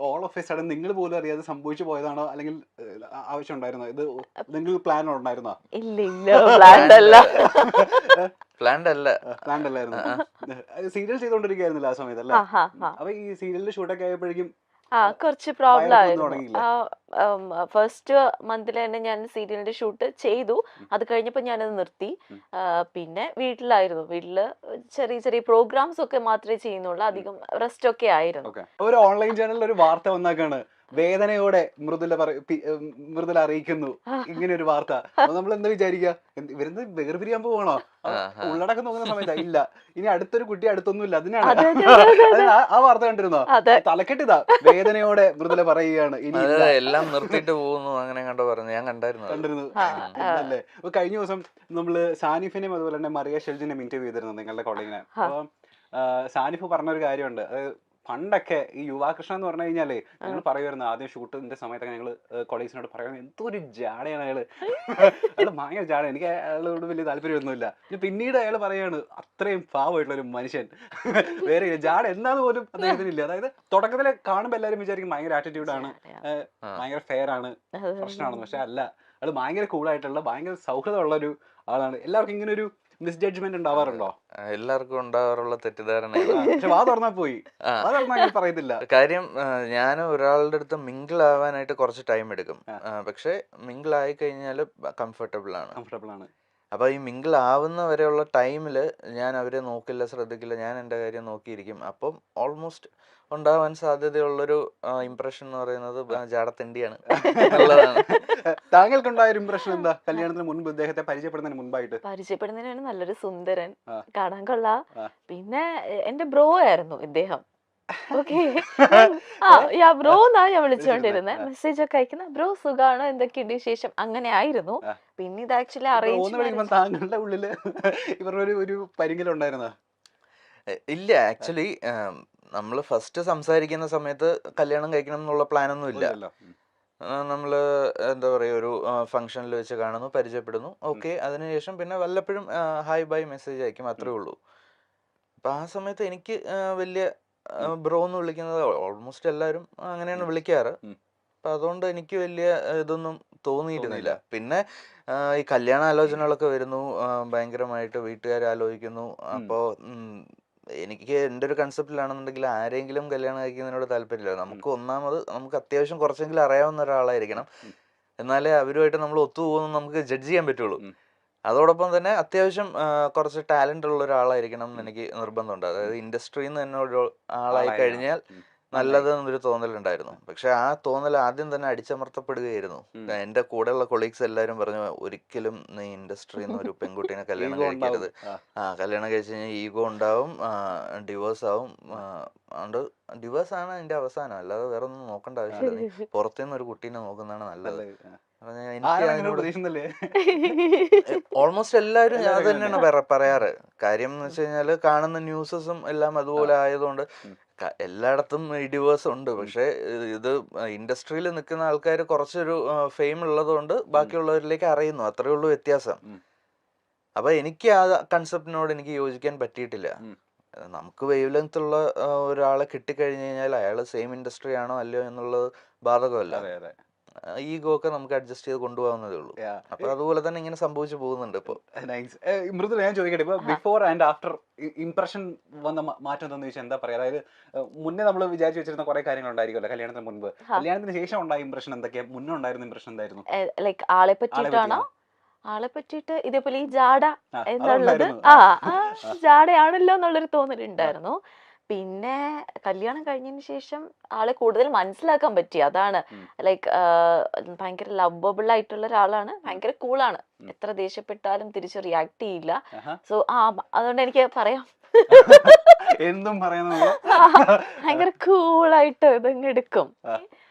All of A sudden നിങ്ങൾ പോലും അറിയാതെ സംഭവിച്ചു പോയതാണോ, അല്ലെങ്കിൽ ആവശ്യം ഉണ്ടായിരുന്നോ? ഇത് നിങ്ങൾ പ്ലാൻ ഉണ്ടായിരുന്നോ? ഇല്ല ഇല്ല പ്ലാൻഡ് അല്ല. പ്ലാൻഡ് അല്ല. പ്ലാൻ അല്ലായിരുന്നു. സീരിയൽ ചെയ്തോണ്ടിരിക്കുകയായിരുന്നില്ല ആ സമയത്ത് അല്ലേ? അപ്പൊ ഈ സീരിയലിന്റെ ഷൂട്ടൊക്കെ ആയപ്പോഴേക്കും കുറച്ച് പ്രോബ്ലം വയറൊക്കെ ആയിരുന്നു. തുടങ്ങിയില്ലേ? ഫസ്റ്റ് മന്തിൽ തന്നെ ഞാൻ സീരിയലിന്റെ ഷൂട്ട് ചെയ്തു. അത് കഴിഞ്ഞപ്പോൾ ഞാനത് നിർത്തി. പിന്നെ വീട്ടിലായിരുന്നു. വീട്ടില് ചെറിയ ചെറിയ പ്രോഗ്രാംസ് ഒക്കെ മാത്രമേ ചെയ്യുന്നുള്ളൂ. അധികം റെസ്റ്റ് ഒക്കെ ആയിരുന്നു. ഒരു ഓൺലൈൻ ചാനലിൽ ഒരു വാർത്ത വന്നാക്കാണ്, വേദനയോടെ മൃദുല അറിയിക്കുന്നു ഇങ്ങനെ ഒരു വാർത്ത. നമ്മൾ എന്താ വിചാരിക്കുക, ഇവരെന്ത് വേർപിരിയാൻ പോവാണോ? ഉള്ളടക്കം നോക്കുന്ന സമയത്ത് ഇല്ല, ഇനി അടുത്തൊരു കുട്ടി അടുത്തൊന്നുമില്ല, അതിനാണ്. ആ വാർത്ത കണ്ടിരുന്നോ? തലക്കെട്ടിതാ, വേദനയോടെ മൃദുല പറയുകയാണ് ഇനി എല്ലാം നിർത്തിയിട്ട് പോകുന്നു, അങ്ങനെ കണ്ടു പറഞ്ഞു. ഞാൻ കണ്ടിരുന്നു അല്ലേ? അപ്പൊ കഴിഞ്ഞ ദിവസം നമ്മള് സാനിഫിനെയും അതുപോലെ തന്നെ മറിയ ഷെൽജിനെയും ഇന്റർവ്യൂ ചെയ്തിരുന്നു നിങ്ങളുടെ കോളേജിനെ. അപ്പൊ സാനിഫ് പറഞ്ഞൊരു കാര്യമുണ്ട്. അതായത് പണ്ടൊക്കെ ഈ യുവാകൃഷ്ണ എന്ന് പറഞ്ഞു കഴിഞ്ഞാലേ ഞങ്ങൾ പറയുമായിരുന്നു, ആദ്യം ഷൂട്ടിന്റെ സമയത്തൊക്കെ ഞങ്ങള് കൊളീഗ്സിനോട് പറയുന്നത് എന്തോ ഒരു ജാടയാണ് അയാള്. ഭയങ്കര ജാട, എനിക്ക് അയാളോട് വലിയ താല്പര്യമൊന്നുമില്ല. പിന്നീട് അയാൾ പറയാണ് അത്രയും പാവമായിട്ടുള്ള ഒരു മനുഷ്യൻ, വേറെ ജാട എന്താന്ന് പോലും അദ്ദേഹത്തിനില്ല. അതായത് തുടക്കത്തില് കാണുമ്പോൾ എല്ലാവരും വിചാരിക്കും ഭയങ്കര ആറ്റിറ്റ്യൂഡാണ്, ഭയങ്കര ഫെയർ ആണ്, പ്രശ്നമാണെന്ന്. പക്ഷെ അല്ല, അയാൾ ഭയങ്കര കൂളായിട്ടുള്ള ഭയങ്കര സൗഹൃദമുള്ള ഒരു ആളാണ്. എല്ലാവർക്കും ഇങ്ങനെ ഒരു മിസ്ജഡ്ജ്മെന്റ് ഉണ്ടാവാറുണ്ടോ? എല്ലാവർക്കും ഉണ്ടാവാറുള്ള തെറ്റിദ്ധാരണ. പക്ഷെ വാ തുറന്നാ പോയി പറയത്തില്ല. കാര്യം ഞാൻ ഒരാളുടെ അടുത്ത് മിങ്കിൾ ആവാനായിട്ട് കുറച്ച് ടൈം എടുക്കും. പക്ഷെ മിങ്കിൾ ആയി കഴിഞ്ഞാൽ കംഫർട്ടബിൾ ആണ്. അപ്പൊ ഈ മിങ്കിൾ ആവുന്ന വരെയുള്ള ടൈമില് ഞാൻ അവരെ നോക്കില്ല, ശ്രദ്ധിക്കില്ല, ഞാൻ എൻ്റെ കാര്യം നോക്കിയിരിക്കും. അപ്പം ഓൾമോസ്റ്റ് ഉണ്ടാവാൻ സാധ്യതയുള്ളൊരു ഇംപ്രഷൻ എന്ന് പറയുന്നത് ജാടത്തിണ്ടിയാണ് എന്നുള്ളതാണ്. താങ്കൾക്കുണ്ടായ ഒരു ഇംപ്രഷൻ എന്താ കല്യാണത്തിന് മുൻപ്, ഇദ്ദേഹത്തെ പരിചയപ്പെടുന്നതിന് മുൻപായിട്ട്? പരിചയപ്പെടുന്നതിനാണ് നല്ലൊരു സുന്ദരൻ, കാണാൻ കൊള്ളാം. പിന്നെ എന്റെ ബ്രോ ആയിരുന്നു ഇദ്ദേഹം. ഓക്കെ, ബ്രോ എന്നാ ഞാൻ വിളിച്ചോണ്ടിരുന്നത്. മെസ്സേജ് ഒക്കെ അയക്കുന്ന ബ്രോ സുഖാണോ, എന്തൊക്കെയുണ്ട് വിശേഷം, അങ്ങനെ ആയിരുന്നു. പിന്നെ ഇത് ആക്ച്വലി അറേഞ്ച്. താങ്കളുടെ ഉള്ളില് ഇവരുടെ ഒരു പരിങ്ങലുണ്ടായിരുന്നോ? ഇല്ല, ആക്ച്വലി നമ്മൾ ഫസ്റ്റ് സംസാരിക്കുന്ന സമയത്ത് കല്യാണം കഴിക്കണം എന്നുള്ള പ്ലാനൊന്നും ഇല്ല. നമ്മള് എന്താ പറയുക, ഒരു ഫംഗ്ഷനിൽ വെച്ച് കാണുന്നു, പരിചയപ്പെടുന്നു, ഓക്കെ. അതിനുശേഷം പിന്നെ വല്ലപ്പോഴും ഹായ് ബൈ മെസ്സേജ് അയക്കും, അത്രേ ഉള്ളൂ. അപ്പൊ ആ സമയത്ത് എനിക്ക് വലിയ ബ്രോ എന്ന് വിളിക്കുന്നത് ഓൾമോസ്റ്റ് എല്ലാവരും അങ്ങനെയാണ് വിളിക്കാറ്. അപ്പൊ അതുകൊണ്ട് എനിക്ക് വലിയ ഇതൊന്നും തോന്നിയിരുന്നില്ല. പിന്നെ ഈ കല്യാണ ആലോചനകളൊക്കെ വരുന്നു, ഭയങ്കരമായിട്ട് വീട്ടുകാർ ആലോചിക്കുന്നു. അപ്പോ എനിക്ക് എൻ്റെ ഒരു കൺസെപ്റ്റിലാണെന്നുണ്ടെങ്കിൽ ആരെങ്കിലും കല്യാണം കഴിക്കുന്നതിനോട് താല്പര്യമില്ല. നമുക്ക് അത്യാവശ്യം കുറച്ചെങ്കിലും അറിയാവുന്ന ഒരാളായിരിക്കണം, എന്നാലേ അവരുമായിട്ട് നമ്മൾ ഒത്തുപോകുന്നു നമുക്ക് ജഡ്ജ് ചെയ്യാൻ പറ്റുള്ളൂ. അതോടൊപ്പം തന്നെ അത്യാവശ്യം കുറച്ച് ടാലന്റ് ഉള്ള ഒരാളായിരിക്കണം എന്ന് എനിക്ക് നിർബന്ധമുണ്ട്. അതായത് ഇൻഡസ്ട്രിയിൽ നിന്ന് തന്നെ ഒരു ആളായി കഴിഞ്ഞാൽ നല്ലത് എന്നൊരു തോന്നലുണ്ടായിരുന്നു. പക്ഷെ ആ തോന്നൽ ആദ്യം തന്നെ അടിച്ചമർത്തപ്പെടുകയായിരുന്നു. എൻ്റെ കൂടെയുള്ള കൊളീഗ്സ് എല്ലാവരും പറഞ്ഞു, ഒരിക്കലും നീ ഇൻഡസ്ട്രിയിൽ നിന്ന് ഒരു പെൺകുട്ടീനെ കല്യാണം കഴിക്കരുത്. കല്യാണം കഴിച്ച് കഴിഞ്ഞാൽ ഈഗോ ഉണ്ടാവും, ഡിവോഴ്സ് ആവും. അതുകൊണ്ട് ഡിവോഴ്സ് ആണ് അതിന്റെ അവസാനം, അല്ലാതെ വേറെ ഒന്നും നോക്കേണ്ട ആവശ്യമില്ല. നീ പുറത്തുനിന്ന് ഒരു കുട്ടീനെ നോക്കുന്നതാണ് നല്ലത്. ഓൾമോസ്റ്റ് എല്ലാവരും അത് തന്നെയാണ് പറയാറ്. കാര്യം എന്ന് വെച്ച് കഴിഞ്ഞാല് കാണുന്ന ന്യൂസസും എല്ലാം അതുപോലെ ആയതുകൊണ്ട് എല്ലായിടത്തും ഡിവോഴ്സ് ഉണ്ട്. പക്ഷെ ഇത് ഇൻഡസ്ട്രിയിൽ നിൽക്കുന്ന ആൾക്കാർ കുറച്ചൊരു ഫെയിം ഉള്ളത് കൊണ്ട് ബാക്കിയുള്ളവരിലേക്ക് അറിയുന്നു, അത്രേ ഉള്ളൂ വ്യത്യാസം. അപ്പൊ എനിക്ക് ആ കൺസെപ്റ്റിനോട് എനിക്ക് യോജിക്കാൻ പറ്റിയിട്ടില്ല. നമുക്ക് വേവ് ലെങ്ത് ഉള്ള ഒരാളെ കിട്ടിക്കഴിഞ്ഞു കഴിഞ്ഞാൽ അയാൾ സെയിം ഇൻഡസ്ട്രി ആണോ അല്ലയോ എന്നുള്ളത് ബാധകമല്ല. ഈഗോ ഒക്കെ നമുക്ക് അഡ്ജസ്റ്റ് ചെയ്ത് കൊണ്ടുപോകുന്നതേ ഉള്ളൂ. അപ്പൊ അതുപോലെ തന്നെ ഇങ്ങനെ സംഭവിച്ചു പോകുന്നുണ്ട് ഇപ്പൊ. മൃദുല, ഞാൻ ചോദിക്കട്ടെ, ഇപ്പൊ ബിഫോർ ആൻഡ് ആഫ്റ്റർ ഇംപ്രഷൻ വന്ന മാറ്റം എന്താണെന്ന് ചോദിച്ചാൽ എന്താ പറയാ? അതായത് മുന്നേ നമ്മൾ വിചാരിച്ചു വെച്ചിരുന്ന കുറെ കാര്യങ്ങൾ ഉണ്ടായിരിക്കുമല്ലോ കല്യാണത്തിന് മുൻപ്, കല്യാണത്തിന് ശേഷം ഉണ്ടായ ഇംപ്രഷൻ എന്തൊക്കെയാ? മുന്നേ ഉണ്ടായിരുന്ന ഇംപ്രഷൻ എന്തായിരുന്നു? ലൈക്ക് ആളെ പറ്റിയിട്ടാണോ? ആളെ പറ്റിയിട്ട് ഇതേപോലെ ഈ ജാട എന്നുള്ളത് ജാടയാണല്ലോ എന്നുള്ളൊരു തോന്നലുണ്ടായിരുന്നു. പിന്നെ കല്യാണം കഴിഞ്ഞതിന് ശേഷം ആളെ കൂടുതൽ മനസ്സിലാക്കാൻ പറ്റി. അതാണ് ലൈക്ക് ഭയങ്കര ലവബിൾ ആയിട്ടുള്ള ഒരാളാണ്, ഭയങ്കര കൂളാണ്, എത്ര ദേഷ്യപ്പെട്ടാലും തിരിച്ച് റിയാക്ട് ചെയ്യില്ല. സോ അതുകൊണ്ട് എനിക്ക് പറയാം, എന്തും പറയുന്നത് ഭയങ്കര കൂളായിട്ട് ഇതങ്ങ് എടുക്കും.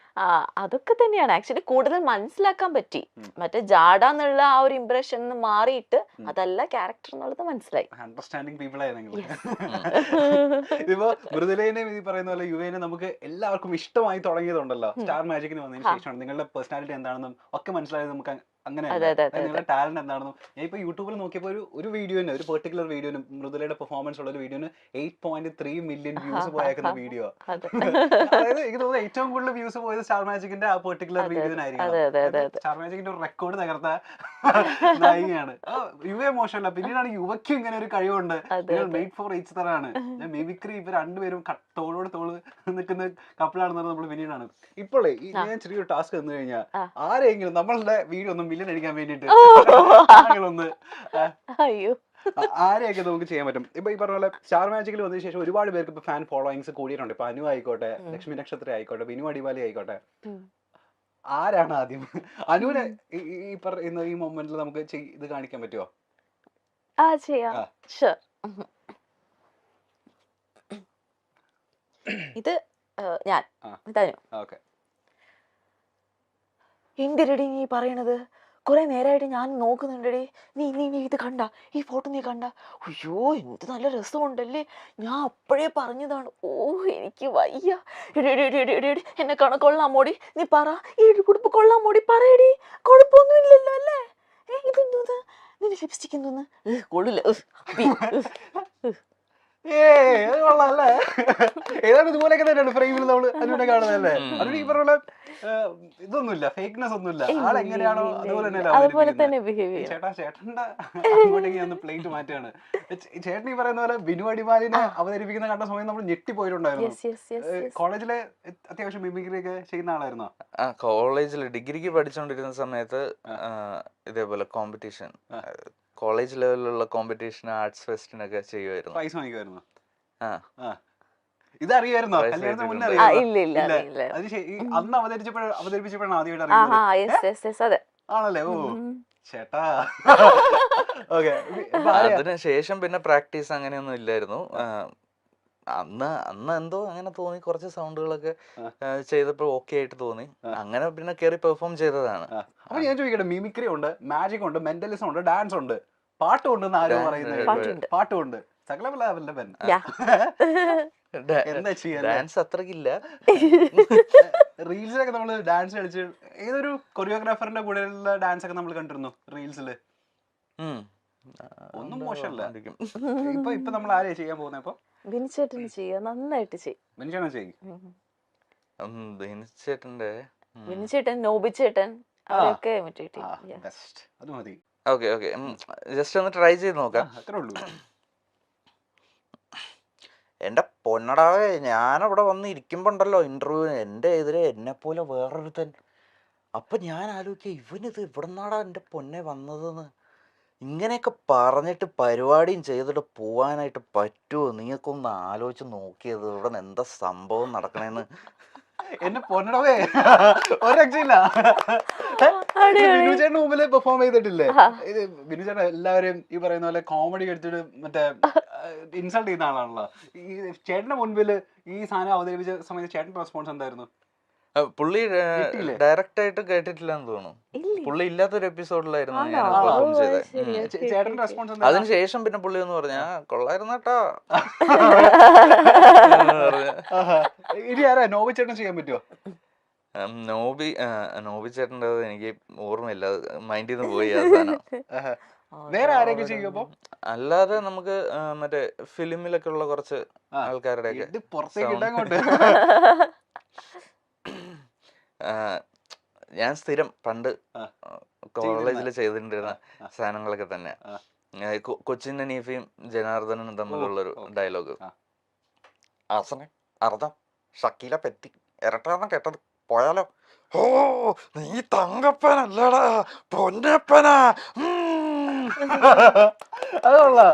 അതൊക്കെ തന്നെയാണ് ആക്ച്വലി കൂടുതൽ മനസ്സിലാക്കാൻ പറ്റി. മറ്റേ ജാഡ എന്നുള്ള ആ ഒരു ഇംപ്രഷൻ മാറിയിട്ട് അതല്ല ക്യാരക്ടർ എന്നുള്ളത് മനസ്സിലായി. അണ്ടർസ്റ്റാൻഡിങ് പീപ്പിൾ ആയി നിങ്ങൾ. ഇപ്പൊ മൃദുലേനെയും ഈ പറയുന്ന പോലെ യുവേനെ നമുക്ക് എല്ലാവർക്കും ഇഷ്ടമായി തുടങ്ങിയതുണ്ടല്ലോ സ്റ്റാർ മാജിക്കിന് വന്നതിന് ശേഷമാണ്. നിങ്ങളുടെ പേഴ്സണാലിറ്റി എന്താണെന്നും ഒക്കെ മനസ്സിലായത് നമുക്ക് അങ്ങനെയല്ലേ അതെ, അതെ, നിങ്ങളുടെ ടാലന്റ് എന്താണെന്നും ഞാൻ ഇപ്പൊ യൂട്യൂബിൽ നോക്കിയപ്പോൾ ഒരു വീഡിയോന് ഒരു പെർട്ടിക്കുലർ വീഡിയോന് മൃദുലയുടെ പെർഫോമൻസ് ഉള്ള ഒരു വീഡിയോന് 8.3 മില്യൺ വ്യൂസ് പോയേക്കുന്ന വീഡിയോ. അതെ അതായത് എനിക്ക് തോന്നുന്നു ഏറ്റവും കൂടുതൽ വ്യൂസ് പോയത് സ്റ്റാർ മാജിക്കിന്റെ ആ പെർട്ടിക്കുലർ വീഡിയോനായിരിക്കും. അതെ അതെ അതെ അതെ സ്റ്റാർ മാജിക്കിന്റെ ഒരു റെക്കോർഡ് തകർത്ത നായികയാണ്. യുവയെ മോശമല്ല, പിന്നീടാണ് യുവയ്ക്കും ഇങ്ങനെ ഒരു കഴിവുണ്ട്. അതെ മെയ്ഡ് ഫോർ ഈച്ച് തരാണ്. മിമിക്രി ഇവർ രണ്ടുപേരും തോളോട് തോള് നിൽക്കുന്ന കപ്പിളാണെന്ന് നമ്മൾ പിന്നീടാണ്. ഇപ്പോഴേ ഞാൻ ചെറിയൊരു ടാസ്ക് തന്നു കഴിഞ്ഞാൽ ആരെങ്കിലും നമ്മളുടെ വീഡിയോ ഒന്ന് മില്യൺ അടിക്കാൻ വേണ്ടിട്ട് ഒന്ന് അയ്യോ ആരെയൊക്കെ നമുക്ക് ചെയ്യാൻ പറ്റും. ഇപ്പൊ ഈ പറഞ്ഞ പോലെ സ്റ്റാർ മാജിക്കിൽ വന്നതിന് ശേഷം ഒരുപാട് പേർക്ക് ഇപ്പൊ ഫാൻ ഫോളോയിങ്സ് കൂടിയിട്ടുണ്ട്. ഇപ്പൊ അനു ആയിക്കോട്ടെ, ലക്ഷ്മി നക്ഷത്ര ആയിക്കോട്ടെ, ബിനു അടിവാലി ആയിക്കോട്ടെ. ആരാണ് ആദ്യം അനുവിനെ ഈ പറയുന്ന ഈ മൊമെന്റിൽ നമുക്ക് ഇത് കാണിക്കാൻ പറ്റുമോ? ചെയ്യാം. ഷുവർ. ഇത് ഞാൻ തനു. ഓക്കെ. എന്തിരടി നീ പറയണത്? കുറെ നേരമായിട്ട് ഞാൻ നോക്കുന്നുണ്ടടി. നീ നീ നീ ഇത് കണ്ട, ഈ ഫോട്ടോ നീ കണ്ട? അയ്യോ എന്ത് നല്ല രസമുണ്ടല്ലേ, ഞാൻ അപ്പോഴേ പറഞ്ഞതാണ്. ഓ എനിക്ക് വയ്യ. എന്നെ കൊള്ളാമോടി, നീ പറ. ഈ ഉടുപ്പ് കൊള്ളാമോടി, പറയടി. കുഴപ്പമൊന്നും ഇല്ലല്ലോ അല്ലേ? ഇതെന്തോന്ന്, നിന്റെ ലിപ്സ്റ്റിക് എന്തോന്ന്? കൊള്ളില്ല. അത് കൊള്ളാല്ലേ? ഏതാണ്ട് ഇതുപോലെയൊക്കെ തന്നെയാണ് ഫ്രെയിമിൽ നമ്മൾ അനുവിനെ കാണുന്നതല്ലേ? അതിന് ഈ പറഞ്ഞ ഇതൊന്നുമില്ല, ഫേക്ക്നെസ് ഒന്നുമില്ല. ആളെങ്ങനെയാണോ അതുപോലെ തന്നെ ബിഹേവ് ചെയ്യും. ചേട്ടന്റെ അങ്ങോട്ടേക്ക് ഞാൻ പ്ലേറ്റ് മാറ്റുകയാണ്. ചേട്ടൻ ഈ പറയുന്ന പോലെ ബിനു അടിമാലിനെ അവതരിപ്പിക്കുന്ന കണ്ട സമയം നമ്മൾ ഞെട്ടിപ്പോയിട്ടുണ്ടായിരുന്നു. കോളേജിലെ അത്യാവശ്യം മിമിക്രി ഒക്കെ ചെയ്യുന്ന ആളായിരുന്നോ? കോളേജിൽ ഡിഗ്രിക്ക് പഠിച്ചുകൊണ്ടിരുന്ന സമയത്ത് ഇതേപോലെ കോമ്പറ്റീഷൻ, കോളേജ് ലെവലിലുള്ള കോമ്പറ്റീഷൻ, ആർട്സ് ഫെസ്റ്റിനൊക്കെ ചെയ്യുമായിരുന്നു. പ്രൈസ് വാങ്ങിക്കുമായിരുന്നു. ഇതറിയായിരുന്നോ? കല്യാണത്തിന് മുന്നേ അന്ന് അവതരിപ്പിച്ചപ്പോഴാണ് ആദ്യമായിട്ട് ആണല്ലേ? ഓ ചേട്ടാ. ഓക്കെ. അതിനുശേഷം പിന്നെ പ്രാക്ടീസ് അങ്ങനെയൊന്നും ഇല്ലായിരുന്നു. അന്ന് എന്തോ അങ്ങനെ തോന്നി, കുറച്ച് സൗണ്ടുകളൊക്കെ ചെയ്തപ്പോൾ ഓക്കെ ആയിട്ട് തോന്നി. അങ്ങനെ പിന്നെ കയറി പെർഫോം ചെയ്തതാണ്. അപ്പൊ ഞാൻ ചോദിക്കട്ടെ, മിമിക്രി ഉണ്ട്, മാജിക് ഉണ്ട്, മെന്റലിസം ഉണ്ട്, ഡാൻസ് ഉണ്ട്, പാട്ടുണ്ടെന്ന് ആരും പറയുന്നത്? പാട്ടുണ്ട്. സകലവല്ലഭൻ. എന്താ ചെയ്യാ? ഡാൻസ് അത്രക്കില്ല. റീൽസിലൊക്കെ നമ്മള് ഡാൻസ് കളിച്ച് ഏതൊരു കൊറിയോഗ്രാഫറിന്റെ കൂടെയുള്ള ഡാൻസ് ഒക്കെ നമ്മൾ കണ്ടിരുന്നു റീൽസില്. ഒന്നും മോശമല്ല. ഇപ്പൊ നമ്മൾ ആരെയാ ചെയ്യാൻ പോകുന്നത്? ഇപ്പൊ ബിനിച്ചേട്ടന് ചെയ്യാ, നന്നായിട്ട് ചെയ്യും. ബിനിച്ചേട്ടൻ, നോബിച്ചേട്ടൻ അവരൊക്കെ അത് മതി. ഓക്കെ ഓക്കെ, ജസ്റ്റ് ഒന്ന് ട്രൈ ചെയ്ത് നോക്കാം. അത്രേ ഉള്ളൂ. എന്റെ പൊന്നടാവേ, ഞാനവിടെ വന്ന് ഇരിക്കുമ്പോണ്ടല്ലോ ഇന്റർവ്യൂവിന്, എൻ്റെ എതിരെ എന്നെ പോലെ വേറൊരുത്തൻ. അപ്പൊ ഞാൻ ആലോചിക്കുക, ഇവനിത് ഇവിടെ നിന്നാടാ എൻ്റെ പൊന്നെ വന്നതെന്ന്. ഇങ്ങനെയൊക്കെ പറഞ്ഞിട്ട് പരിപാടിയും ചെയ്തിട്ട് പോവാനായിട്ട് പറ്റുമോ? നീക്കൊന്ന് ആലോചിച്ച് നോക്കിയത് ഇവിടെ നിന്ന് എന്താ സംഭവം നടക്കണേന്ന്. എന്നെ പൊന്നടവേ, ഒരു രക്ഷയില്ല. ബിനുചേട്ടന് മുമ്പില് പെർഫോം ചെയ്തിട്ടില്ലേ? ബിനുചേട്ടൻ എല്ലാവരും ഈ പറയുന്ന പോലെ കോമഡി എടുത്തിട്ട് മറ്റേ ഇൻസൾട്ട് ചെയ്യുന്ന ആളാണല്ലോ. ഈ ചേട്ടന്റെ മുൻപില് ഈ സാധനം അവതരിപ്പിച്ച സമയത്ത് ചേട്ടന്റെ റെസ്പോൺസ് എന്തായിരുന്നു? പുള്ളി ഡയറക്റ്റ് ആയിട്ട് കേട്ടിട്ടില്ലെന്ന് തോന്നുന്നു. പുള്ളി ഇല്ലാത്തൊരു എപ്പിസോഡിലായിരുന്നു ഞാൻ പെർഫോം ചെയ്തത്. ചേട്ടന്റെ റെസ്പോൺസ് അതിനുശേഷം പിന്നെ പുള്ളി ഒന്ന് പറഞ്ഞ കൊള്ളായിരുന്നു കേട്ടോ. ഇനി ആരാ നോബി ചേട്ടൻ ചെയ്യാൻ പറ്റുമോ? നോബി ചേട്ടൻ്റെ എനിക്ക് ഓർമ്മയില്ല, മൈൻഡിൽ നിന്ന് പോയി ആ സാധനം. വേറെ ആരെങ്കിലും ചെയ്യുമ്പോ? അല്ലാതെ നമുക്ക് മറ്റേ ഫിലിമിലൊക്കെ ഉള്ള കുറച്ച് ആൾക്കാരുടെ ഞാൻ സ്ഥിരം പണ്ട് കോളേജിൽ ചെയ്തിട്ടുണ്ടിരുന്ന സാധനങ്ങളൊക്കെ തന്നെ. കൊച്ചിൻ ഹനീഫയും ജനാർദ്ദനും തമ്മിലുള്ളൊരു ഡയലോഗ്, ആസനെ അർദ്ധം ഷക്കീല പെറ്റി ഇരട്ടാന്ന് കേട്ടത് പോയാലോ? ഓ നീ തങ്കപ്പനല്ലടാ പൊന്നപ്പനാ. അതുകൊള്ളാം.